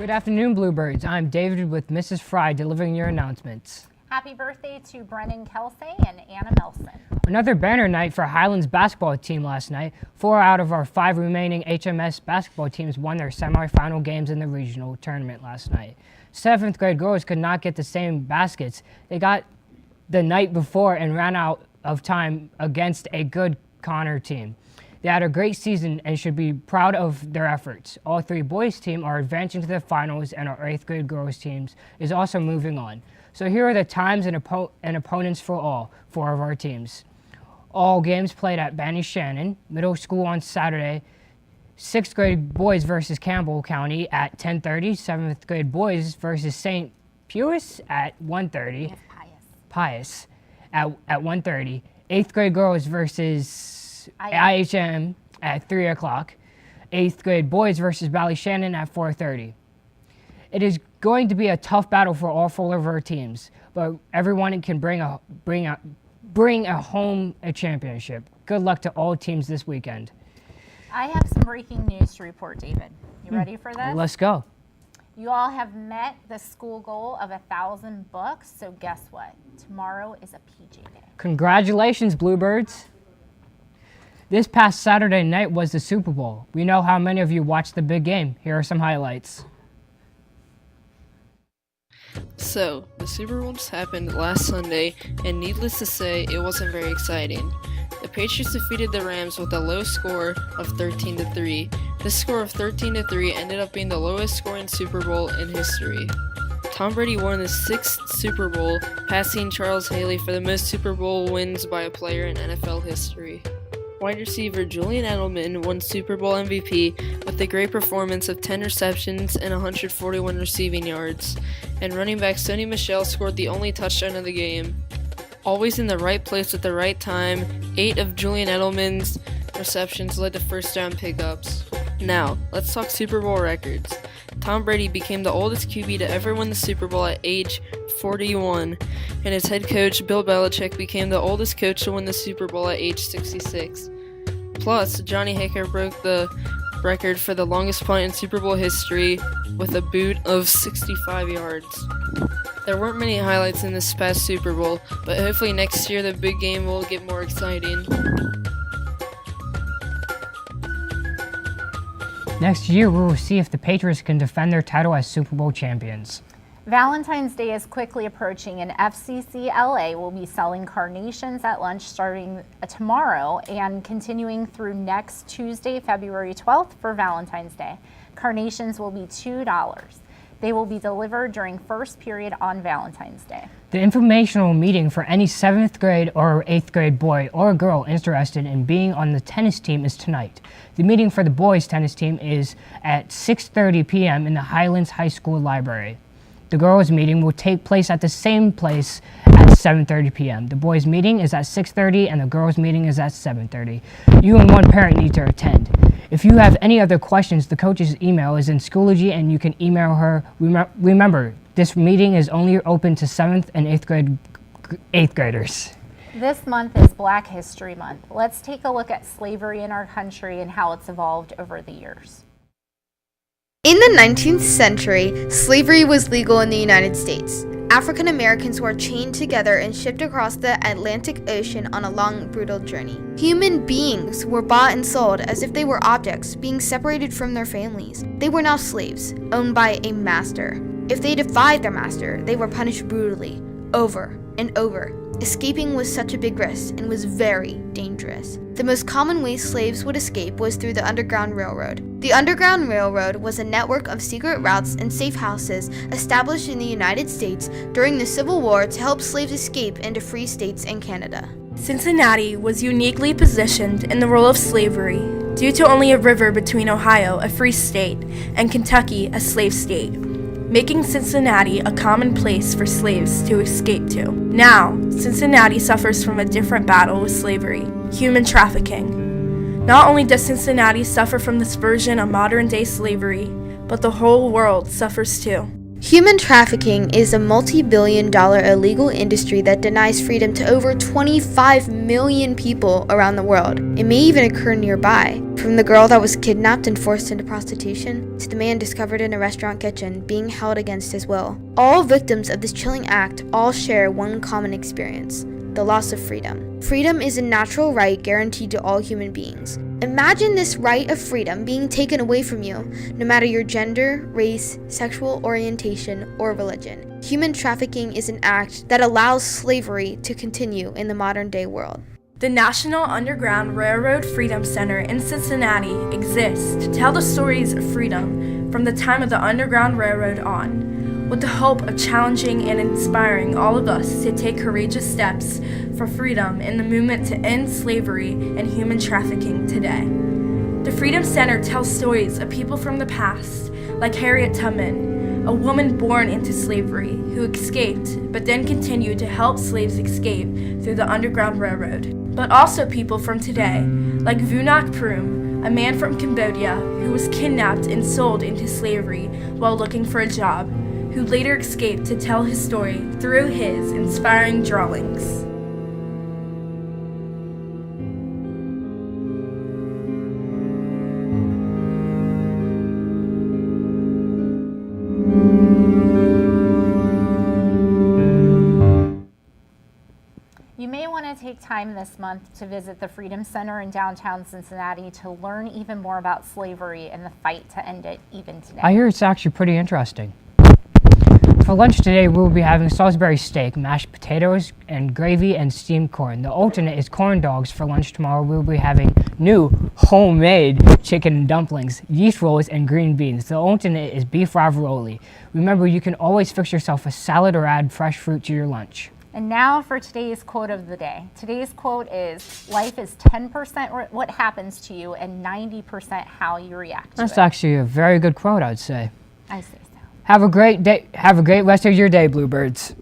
Good afternoon, Bluebirds. I'm David with Mrs. Fry delivering your announcements. Happy birthday to Brennan Kelsey and Anna Melson. Another banner night for Highlands basketball team last night. 4 out of our 5 remaining HMS basketball teams won their semifinal games in the regional tournament last night. 7th grade girls could not get the same baskets they got the night before and ran out of time against a good Connor team. They had a great season and should be proud of their efforts. All 3 boys team are advancing to the finals, and our 8th grade girls teams is also moving on. So here are the times and opponents for all 4 of our teams. All games played at Banny Shannon Middle School on Saturday. 6th grade boys versus Campbell County at 10:30. 7th grade boys versus St. Pius at 1:30. Yes, Pius at 1:30. 8th grade girls versus IHM at 3 o'clock. 8th grade boys versus Ballyshannon at 4:30. It is going to be a tough battle for all 4 of our teams, but everyone can bring home a championship. Good luck to all teams this weekend. I have some breaking news to report, David. You ready for this? Let's go. You all have met the school goal of 1,000 books, so guess what? Tomorrow is a PJ Day. Congratulations, Bluebirds. This past Saturday night was the Super Bowl. We know how many of you watched the big game. Here are some highlights. So, the Super Bowl just happened last Sunday, and needless to say, it wasn't very exciting. The Patriots defeated the Rams with a low score of 13-3. This score of 13-3 ended up being the lowest scoring Super Bowl in history. Tom Brady won his 6th Super Bowl, passing Charles Haley for the most Super Bowl wins by a player in NFL history. Wide receiver Julian Edelman won Super Bowl MVP with a great performance of 10 receptions and 141 receiving yards, and running back Sony Michel scored the only touchdown of the game. Always in the right place at the right time, 8 of Julian Edelman's receptions led to first down pickups. Now, let's talk Super Bowl records. Tom Brady became the oldest QB to ever win the Super Bowl at age 41, and his head coach Bill Belichick became the oldest coach to win the Super Bowl at age 66. Plus, Johnny Hekker broke the record for the longest punt in Super Bowl history with a boot of 65 yards. There weren't many highlights in this past Super Bowl, but hopefully next year the big game will get more exciting. Next year, we will see if the Patriots can defend their title as Super Bowl champions. Valentine's Day is quickly approaching, and FCC LA will be selling carnations at lunch starting tomorrow and continuing through next Tuesday, February 12th for Valentine's Day. Carnations will be $2. They will be delivered during first period on Valentine's Day. The informational meeting for any 7th grade or 8th grade boy or girl interested in being on the tennis team is tonight. The meeting for the boys tennis team is at 6:30 p.m. in the Highlands High School library. The girls' meeting will take place at the same place at 7:30 p.m. The boys' meeting is at 6:30 and the girls' meeting is at 7:30. You and one parent need to attend. If you have any other questions, the coach's email is in Schoology and you can email her. Remember, this meeting is only open to 7th and 8th graders. This month is Black History Month. Let's take a look at slavery in our country and how it's evolved over the years. In the 19th century, slavery was legal in the United States. African Americans were chained together and shipped across the Atlantic Ocean on a long, brutal journey. Human beings were bought and sold as if they were objects, being separated from their families. They were now slaves, owned by a master. If they defied their master, they were punished brutally, over and over. Escaping was such a big risk and was very dangerous. The most common way slaves would escape was through the Underground Railroad. The Underground Railroad was a network of secret routes and safe houses established in the United States during the Civil War to help slaves escape into free states and Canada. Cincinnati was uniquely positioned in the role of slavery due to only a river between Ohio, a free state, and Kentucky, a slave state, making Cincinnati a common place for slaves to escape to. Now, Cincinnati suffers from a different battle with slavery: human trafficking. Not only does Cincinnati suffer from this version of modern-day slavery, but the whole world suffers too. Human trafficking is a multi-billion-dollar illegal industry that denies freedom to over 25 million people around the world. It may even occur nearby. From the girl that was kidnapped and forced into prostitution, to the man discovered in a restaurant kitchen being held against his will. All victims of this chilling act all share one common experience: the loss of freedom. Freedom is a natural right guaranteed to all human beings. Imagine this right of freedom being taken away from you, no matter your gender, race, sexual orientation, or religion. Human trafficking is an act that allows slavery to continue in the modern day world. The National Underground Railroad Freedom Center in Cincinnati exists to tell the stories of freedom from the time of the Underground Railroad on, with the hope of challenging and inspiring all of us to take courageous steps for freedom in the movement to end slavery and human trafficking today. The Freedom Center tells stories of people from the past, like Harriet Tubman, a woman born into slavery who escaped but then continued to help slaves escape through the Underground Railroad. But also people from today, like Vunak Prum, a man from Cambodia who was kidnapped and sold into slavery while looking for a job, who later escaped to tell his story through his inspiring drawings. You may want to take time this month to visit the Freedom Center in downtown Cincinnati to learn even more about slavery and the fight to end it even today. I hear it's actually pretty interesting. For lunch today, we will be having Salisbury steak, mashed potatoes, and gravy and steamed corn. The alternate is corn dogs. For lunch tomorrow, we will be having new homemade chicken and dumplings, yeast rolls, and green beans. The alternate is beef ravioli. Remember, you can always fix yourself a salad or add fresh fruit to your lunch. And now for today's quote of the day. Today's quote is, life is 10% what happens to you and 90% how you react to That's it. actually a very good quote, I'd say. I say so. Have a great day. Have a great rest of your day, Bluebirds.